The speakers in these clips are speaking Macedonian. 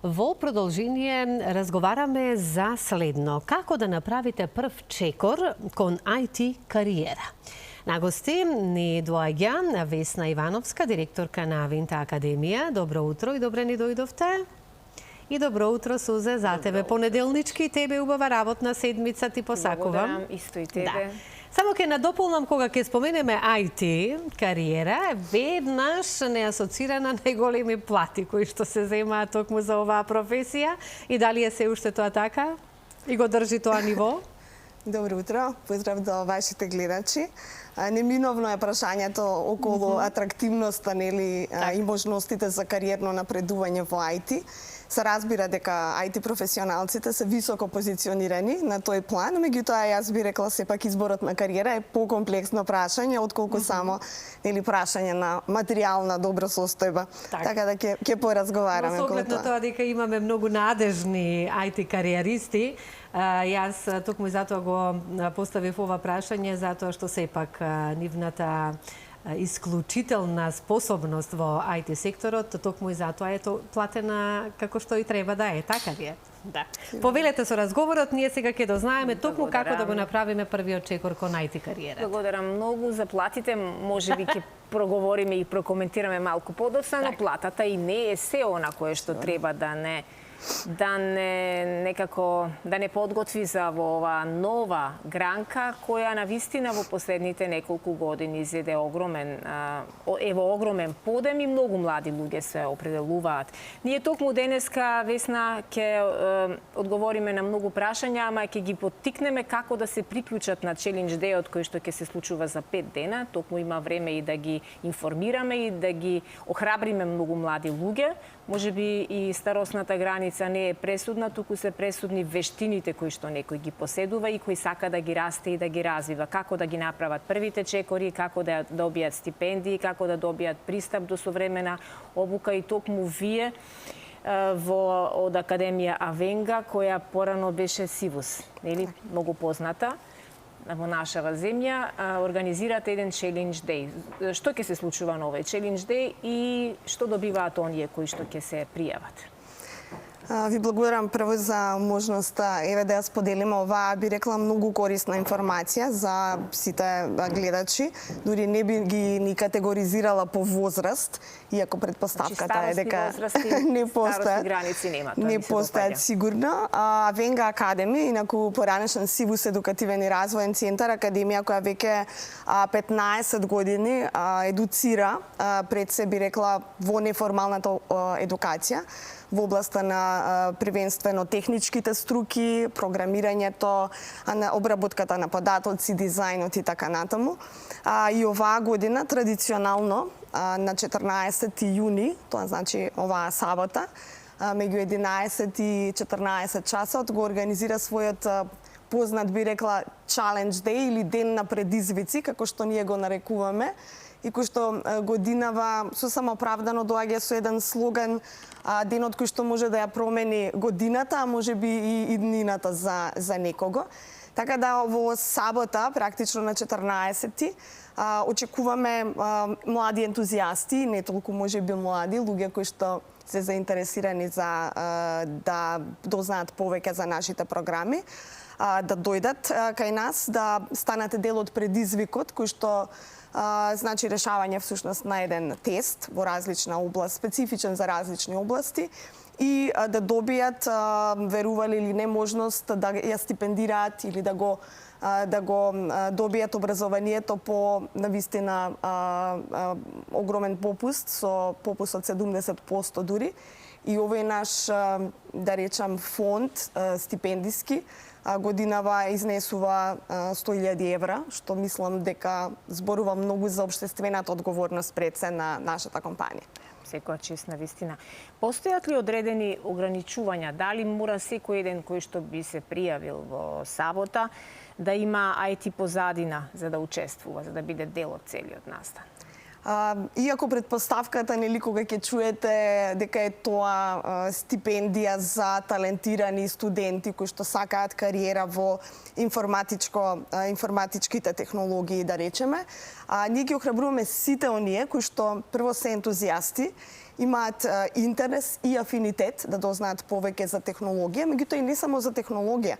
Во продолжение разговараме за следно. Како да направите прв чекор кон IT кариера? На гости ни доаѓа Весна Ивановска, директорка на Авинта Академија. Добро утро и добре ни дојдовте. И добро утро, Сузе, за тебе. Понеделнички, тебе убава работна седмица ти посакувам. Благодарам, исто и тебе. Да. Само ќе надополнам кога ќе споменеме IT кариера, веднаш не асоцирана најголеми плати кои што се земаат токму за оваа професија и дали е се уште тоа така и го држи тоа ниво? Добро утро, поздрав до вашите гледачи. Неминовно е прашањето околу атрактивноста, нели, и можностите за кариерно напредување во IT. Се разбира дека IT професионалците се високо позиционирани на тој план, меѓутоа јас би рекла сепак изборот на кариера е покомплексно прашање отколку само, нели, прашање на материјална добра состојба. Така да ќе поразговараме околу тоа. Со оглед на тоа дека имаме многу надежни IT кариеристи, јас токму затоа го поставив ова прашање, затоа што сепак нивната исклучителна способност во IT секторот, токму и затоа е платена како што и треба да е, така ли е? Да. Повелете со разговорот, ние сега ќе дознаеме токму како да го направиме првиот чекор кон IT кариерата. Благодарам многу за платите, можеби ќе проговориме и прокоментираме малку подоцна, но платата и не е се она кое што треба да не подготви за ова нова гранка која навистина во последните неколку години зеде огромен подем и многу млади луѓе се определуваат. Ние токму денеска, Весна, ќе одговориме на многу прашања, ама ќе ги поттикнеме како да се приклучат на челендж дејот кој што ќе се случува за 5 дена. Токму има време и да ги информираме и да ги охрабриме многу млади луѓе. Можеби и старосната граница не е пресудна, туку се пресудни вештините кои што некој ги поседува и кој сака да ги расте и да ги развива. Како да ги направат првите чекори, како да добијат стипендии, како да добијат пристап до современа обука и токму вие од Академија Авенга, која порано беше Сивус, нели, многу позната во нашава земја, организирате еден челендж деј. Што ќе се случува на овој челендж деј и што добиваат оние кои што ќе се пријават? Ви благодарам прво за можноста да ја споделиме оваа, би рекла, многу корисна информација за сите гледачи. Дури не би ги ни категоризирала по возраст, иако предпоставката е дека не постојат сигурно. Авенга Академија, инаку поранешен Сивус едукативен и развоен центар, академија која веќе 15 години едуцира пред се, би рекла, во неформалната едукација во областа на првенствено техничките струки, програмирањето, обработката на податоци, дизајнот и така натаму. И оваа година традиционално на 14 јуни, тоа значи оваа сабота, меѓу 11 и 14 часот го организира својот познат, би рекла, Challenge Day или ден на предизвици, како што ние го нарекуваме, и кој што годинава сосема оправдано доаѓа со еден слоган, денот кој што може да ја промени годината, а може би и иднината за некого. Така да во сабота, практично на 14-ти, очекуваме млади ентузијасти, не толку може би млади, луѓе кои што се заинтересирани за да дознаат повеќе за нашите програми, да дојдат кај нас, да станете дел од предизвикот кој што значи решавање всушност на еден тест во различна област, специфичен за различни области и да добијат, верували или не, можност да ја стипендираат или да го добијат образованието по навистина огромен попуст, со попуст од 70% дури. И овој наш, да речам, фонд стипендиски годинава изнесува 100.000 евра, што мислам дека зборува многу за општествената одговорност пред се на нашата компанија. Секоја чест, навистина. Постојат ли одредени ограничувања? Дали мора секој еден кој што би се пријавил во сабота да има IT позадина за да учествува, за да биде дел од целиот настан? Иако предпоставката, нели, кога ќе чуете дека е тоа стипендија за талентирани студенти кои што сакаат кариера во информатичките технологии, да речеме, ние ги охрабруваме сите оние кои што прво се ентузијасти имаат интерес и афинитет да дознаат повеќе за технологија, меѓутоа и не само за технологија.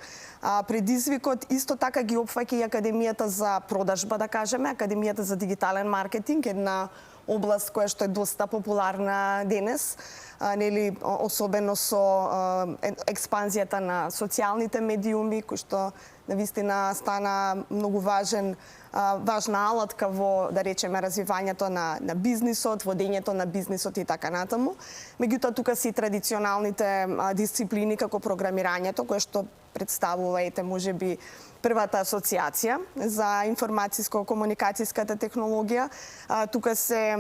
Предизвикот исто така ги опфаќа и Академијата за продажба, да кажеме, Академијата за дигитален маркетинг, една област која што е доста популарна денес, нели, особено со експанзијата на социјалните медиуми, кои што навистина стана многу важна алатка во, да речеме, развивањето на бизнисот, водењето на бизнисот и така натаму. Меѓутоа, тука се и традиционалните дисциплини како програмирањето, кое што представува, можеби, првата асоциација за информатиско-комуникацијската технологија. Тука се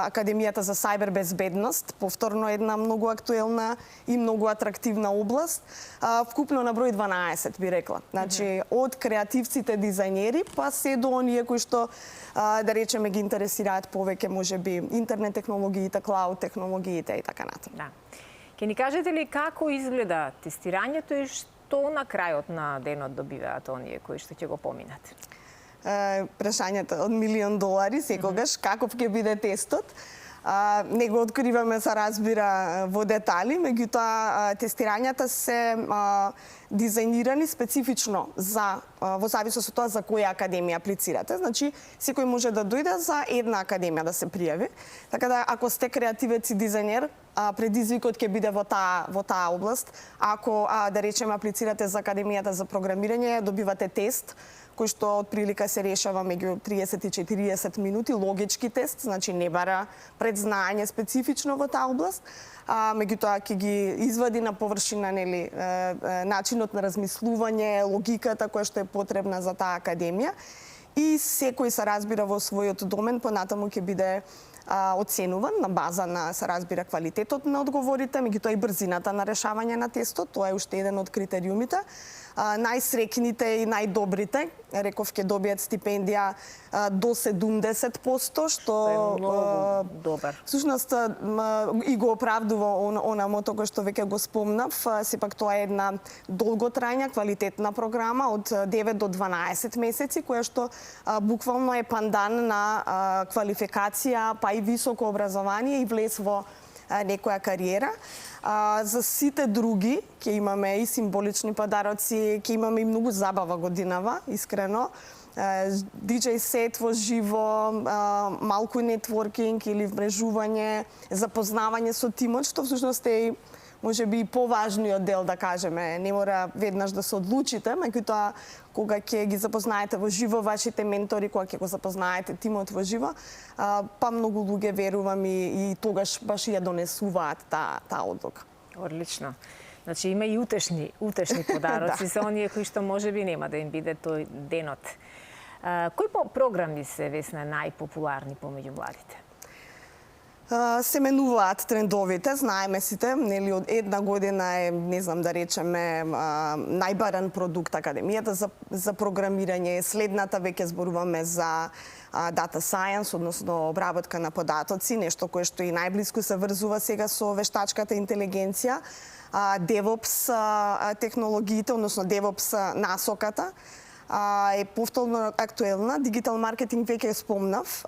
Академијата за сајбер безбедност, повторно една многу актуелна и многу атрактивна област. Вкупно на број 12, би рекла. Значи, од креативците дизајнери, па се до оние кои што, да речеме, ги интересираат повеќе, можеби, интернет технологиите, клауд технологиите и така натаму. Да. Ке ни кажете ли како изгледа тестирањето и што на крајот на денот добиваат оние кои што ќе го поминат? Прашањето од $1.000.000 секогаш, каков ќе биде тестот. Не го откриваме, се разбира, во детали, меѓутоа тестирањата се дизајнирани специфично во зависност од тоа за која академија аплицирате. Значи, секој може да дојде за една академија да се пријави. Така да, ако сте креативец и дизајнер, предизвикот ќе биде во таа област. Ако, да речеме, аплицирате за Академијата за програмирање, добивате тест, кој што од прилика се решава меѓу 30 и 40 минути, логички тест, значи не бара предзнаење специфично во таа област, меѓутоа ќе ги извади на површина, нели, начинот на размислување, логиката која што е потребна за таа академија, и секој се разбира во својот домен понатаму ќе биде оценуван на база на, се разбира, квалитетот на одговорите, меѓутоа и брзината на решавање на тестот, тоа е уште еден од критериумите. Најсрекните и најдобрите, реков, ќе добијат стипендија до 70%, што е многу добар. Всушност и го оправдува она мото кој што веќе го спомнав, сепак тоа е една долготрајна, квалитетна програма од 9 до 12 месеци, која што буквално е пандан на квалификација, па и високо образование и влез во некоја кариера. За сите други ќе имаме и символични подароци, ќе имаме и многу забава годинава, искрено. DJ сет во живо, малку нетворкинг или вмрежување, запознавање со тимот, што всушност е можеби и поважниот дел, да кажеме. Не мора веднаш да се одлучите, меѓутоа кога ќе ги запознаете во живо вашите ментори, кога ќе го запознаете тимот во живо, па многу луѓе, верувам, и тогаш баш ја донесуваат таа одлука. Одлично. Значи има и утешни подароци за оние кои што можеби нема да им биде тој денот. Кои програми се, Весна, најпопуларни помеѓу младите? Се менуваат трендовите, знаеме сите, нели, од една година е, не знам да речеме, најбаран продукт Академијата за програмирање, следната веќе зборуваме за data science, односно обработка на податоци, нешто кое што и најблиску се врзува сега со вештачката интелигенција, DevOps технологиите, односно DevOps насоката, е повторно актуелна. Дигитал маркетинг веќе спомнав,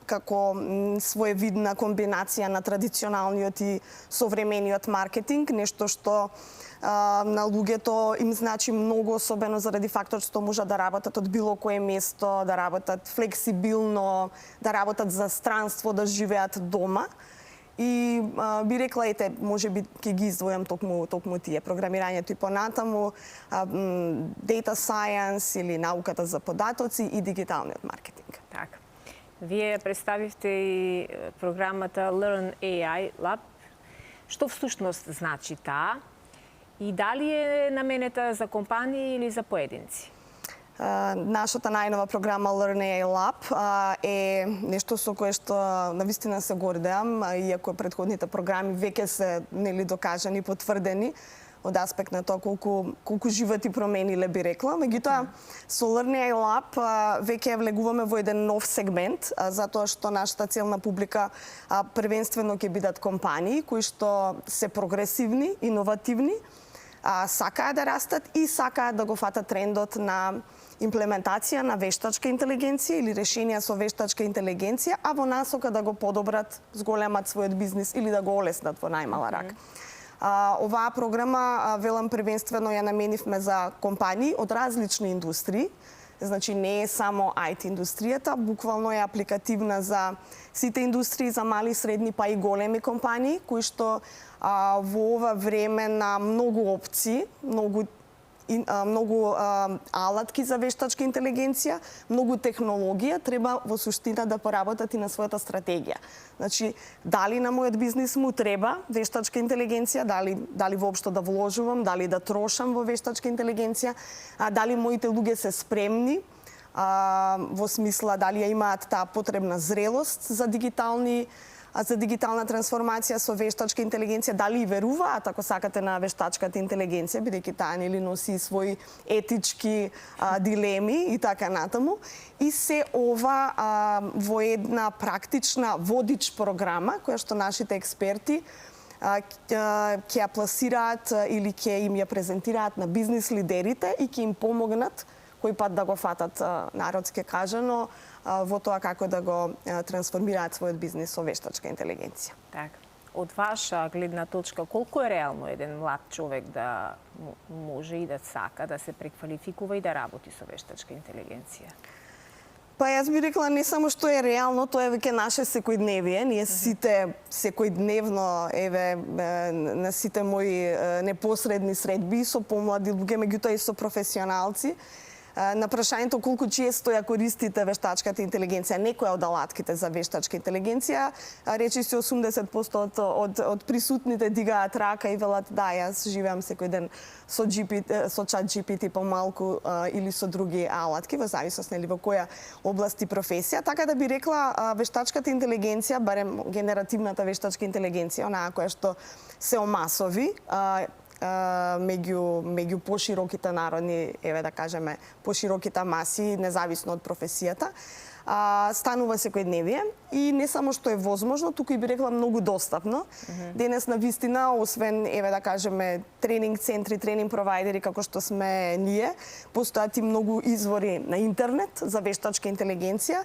како своевидна комбинација на традиционалниот и современиот маркетинг, нешто што на луѓето им значи многу, особено заради факторот што можат да работат од било кое место, да работат флексибилно, да работат за странство, да живеат дома. И би рекла, ете, можеби ќе ги издвојам токму тие, програмирањето и понатаму, data science или науката за податоци и дигиталниот маркетинг. Така. Вие представивте и програмата Learn AI Lab. Што всушност значи таа? И дали е наменета за компании или за поединци? Нашата најнова програма Learn AI Lab е нешто со кое што навистина се гордеам, иако предходните програми веќе се, нели, докажани, потврдени од аспект на тоа колку животи промениле, би рекла. Меѓутоа, со Learn AI Lab веќе влегуваме во еден нов сегмент, затоа што нашата целна публика првенствено ќе бидат компании кои што се прогресивни, иновативни, сакаат да растат и сакаат да го фатат трендот на имплементација на вештачка интелигенција или решенија со вештачка интелигенција, а во насока да го подобрат, зголемат својот бизнис или да го олеснат во најмала рака. Оваа програма, велам, првенствено ја наменивме за компании од различни индустрии. Значи не е само IT индустријата, буквално е апликативна за сите индустрии, за мали и средни, па и големи компании, кои што во ова време на многу опции, многу алатки за вештачка интелигенција, многу технологија, треба во суштина да поработат и на својата стратегија. Значи, дали на мојот бизнис му треба вештачка интелигенција, дали воопшто да вложувам, дали да трошам во вештачка интелигенција, дали моите луѓе се спремни, во смисла дали ја имаат таа потребна зрелост за дигитална трансформација со вештачка интелигенција, дали и веруваат, ако сакате, на вештачката интелигенција, бидејќи таа нели носи своји етички дилеми и така натаму. И се ова во една практична водич програма, која што нашите експерти ќе ја пласираат или ќе им ја презентираат на бизнис лидерите и ќе им помогнат кој пат да го фатат, народски кажано, во тоа како да го трансформираат својот бизнис со вештачка интелигенција. Така. Од ваша гледна точка, колку е реално еден млад човек да може и да сака да се преквалификува и да работи со вештачка интелигенција? Па јас би рекла не само што е реално, тоа е веќе наше секојдневие. Ние сите секојдневно, на сите мои непосредни средби со помлади луѓе, меѓутоа и со професионалци, на прашањето колку често ја користите вештачката интелигенција, некоја од алатките за вештачка интелигенција, речиси 80% од присутните дигаат рака и велат да, јас живеам секој ден со чат GPT помалку или со други алатки, во зависност нели во која област и професија. Така да би рекла, вештачката интелигенција, барем генеративната вештачка интелигенција, онаа која што се омасови, меѓу пошироките народни, да кажеме, пошироките маси, независно од професијата, станува секојдневие и не само што е возможно, туку и би рекла многу достапно. Денес на вистина, освен, да кажеме, тренинг центри, тренинг провайдери како што сме ние, постојат и многу извори на интернет за вештачка интелигенција.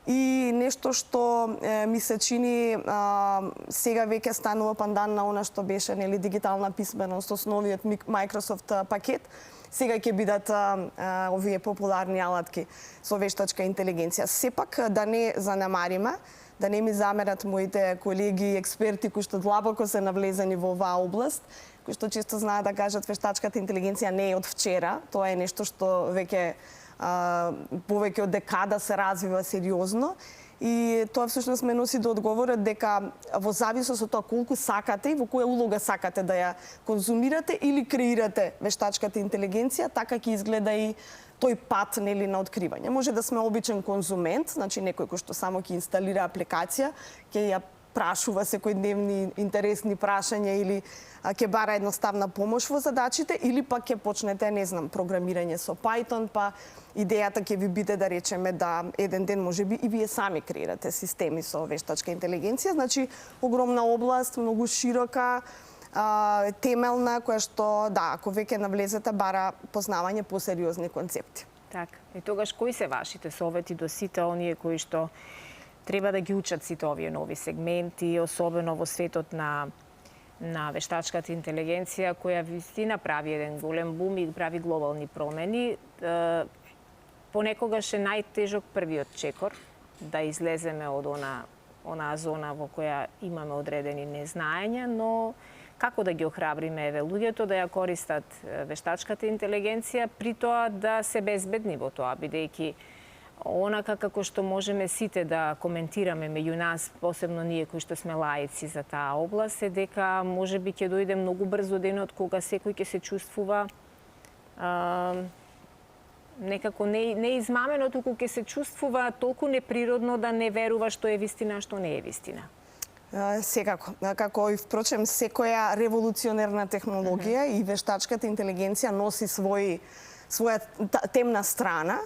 И нешто што ми се чини сега веќе станува пандан на она што беше нели дигитална писменост, основниот Microsoft пакет, сега ќе бидат овие популарни алатки со вештачка интелигенција. Сепак да не занемариме, да не ми замерат моите колеги и експерти кои што длабоко се навлезени во оваа област, кои што често знаат да кажат вештачката интелигенција не е од вчера, тоа е нешто што веќе повеќе од декада се развива сериозно и тоа всушност ме носи до одговорот дека во зависност од тоа колку сакате и во која улога сакате да ја конзумирате или креирате вештачката интелигенција, така ќе изгледа и тој пат нели на откривање. Може да сме обичен конзумент, значи некој кој што само ќе инсталира апликација, ќе ја прашува секојдневни интересни прашања или ќе бара едноставна помош во задачите, или пак ќе почнете, не знам, програмирање со Python, па идејата ќе ви биде да речеме да еден ден можеби и вие сами креирате системи со вештачка интелигенција. Значи, огромна област, многу широка, темелна, која што, да, ако веќе навлезете, бара познавање по сериозни концепти. Така. И тогаш кои се вашите совети до сите оние кои што треба да ги учат сите овие нови сегменти, особено во светот на вештачката интелигенција, која вистина прави еден голем бум и прави глобални промени. Понекогаш е најтежок првиот чекор, да излеземе од онаа зона во која имаме одредени незнаења, но како да ги охрабриме луѓето да ја користат вештачката интелигенција, при тоа да се безбедни во тоа, бидејќи онака како што можеме сите да коментираме меѓу нас, посебно ние кои што сме лаици за таа област, е дека можеби ќе дојде многу брзо денот кога секој ќе се чувствува некако не измамено, туку ќе се чувствува толку неприродно да не верува што е вистина, што не е вистина. Секако. Како и впрочем секоја револуционерна технологија и вештачката интелигенција носи своја темна страна.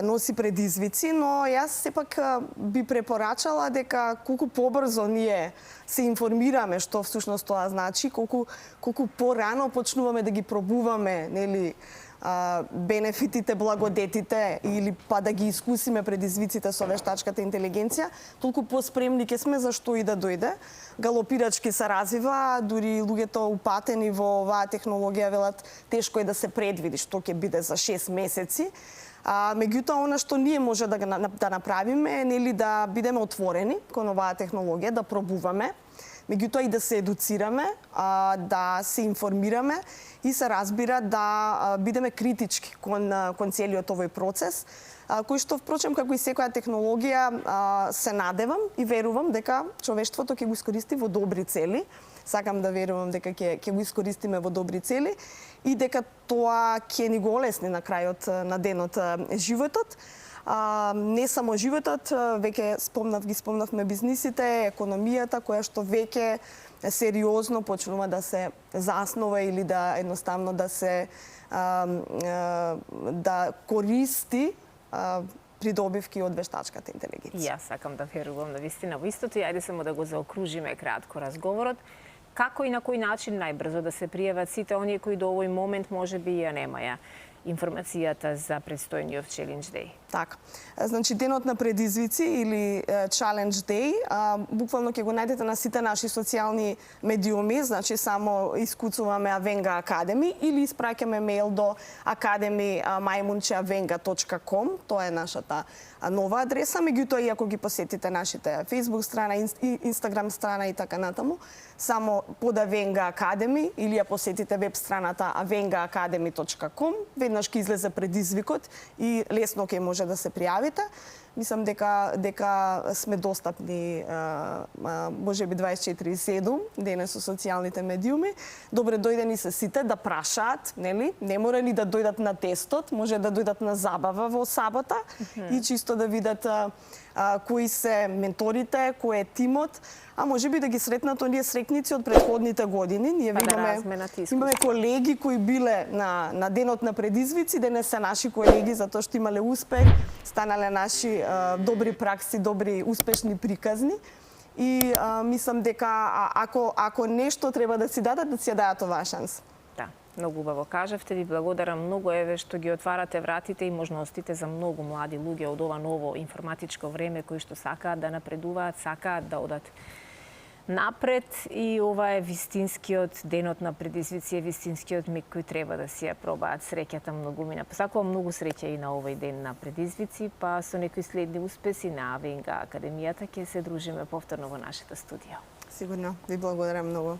носи предизвици, но јас сепак би препорачала дека колку побрзо ние се информираме што всушност тоа значи, колку порано почнуваме да ги пробуваме, нели, бенефитите, благодетите или па да ги искусиме предизвиците со вештачката интелигенција, толку поспремни ќе сме за што и да дојде. Галопирачки се развива, дури луѓето упатени во оваа технологија велат тешко е да се предвиди што ќе биде за 6 месеци. Меѓутоа, она што ние може да направиме е, нели, да бидеме отворени кон оваа технологија, да пробуваме, меѓутоа и да се едуцираме, да се информираме и се разбира да бидеме критички кон целиот овој процес, кој што, впрочем, како и секоја технологија, се надевам и верувам дека човештвото ќе го искористи во добри цели. Сакам да верувам дека ќе го искористиме во добри цели и дека тоа ќе ни го олесни на крајот на денот животот. Не само животот, веќе ги спомнавме бизнисите, економијата, која што веќе сериозно почнува да се заснова или да едноставно да користи придобивки од вештачката интелигенција. Јас сакам да верувам на вистина во истото и ајде само да го заокружиме кратко разговорот. Како и на кој начин најбрзо да се пријават сите оние кои до овој момент можеби ја немаја информацијата за предстојниот Challenge Day? Така. Значи, денот на предизвици или Challenge Day, буквално ќе го најдете на сите наши социјални медиуми, значи само искуцуваме Avenga Academy или испраќаме мејл до academy@avenga.com, тоа е нашата нова адреса, меѓутоа и ако ги посетите нашите Facebook страна, Instagram страна и така натаму, само под Avenga Academy или ја посетите веб страната avengaacademy.com, веднаш ќе излезе предизвикот и лесно ќе може да се пријавите. Мислам дека сме достапни можеби 24/7 денес со социјалните медиуми. Добре дојдени се сите да прашаат, нели? Не мора ни да дојдат на тестот, може да дојдат на забава во сабота и чисто да видат кои се менторите, кој е тимот, а можеби да ги сретнат оние срекници од претходните години. Ние имаме колеги кои биле на денот на предизвици, денес се наши колеги затоа што имале успех, станале наши добри пракси, добри успешни приказни. И мислам дека ако нешто треба да си дадат, да си ја дадат оваа шанса. Да, многу убаво кажавте, ви благодарам многу, еве што ги отварате вратите и можностите за многу млади луѓе од ова ново информатичко време кои што сакаат да напредуваат, сакаат да одат напред и ова е вистинскиот денот на предизвици, вистинскиот миг кој треба да си ја пробаат. Среќата многумина. Посакувам многу среќа и на овој ден на предизвици, па со некои следни успеси на Avenga Академијата ќе се дружиме повторно во нашата студија. Сигурно, ви благодарам многу.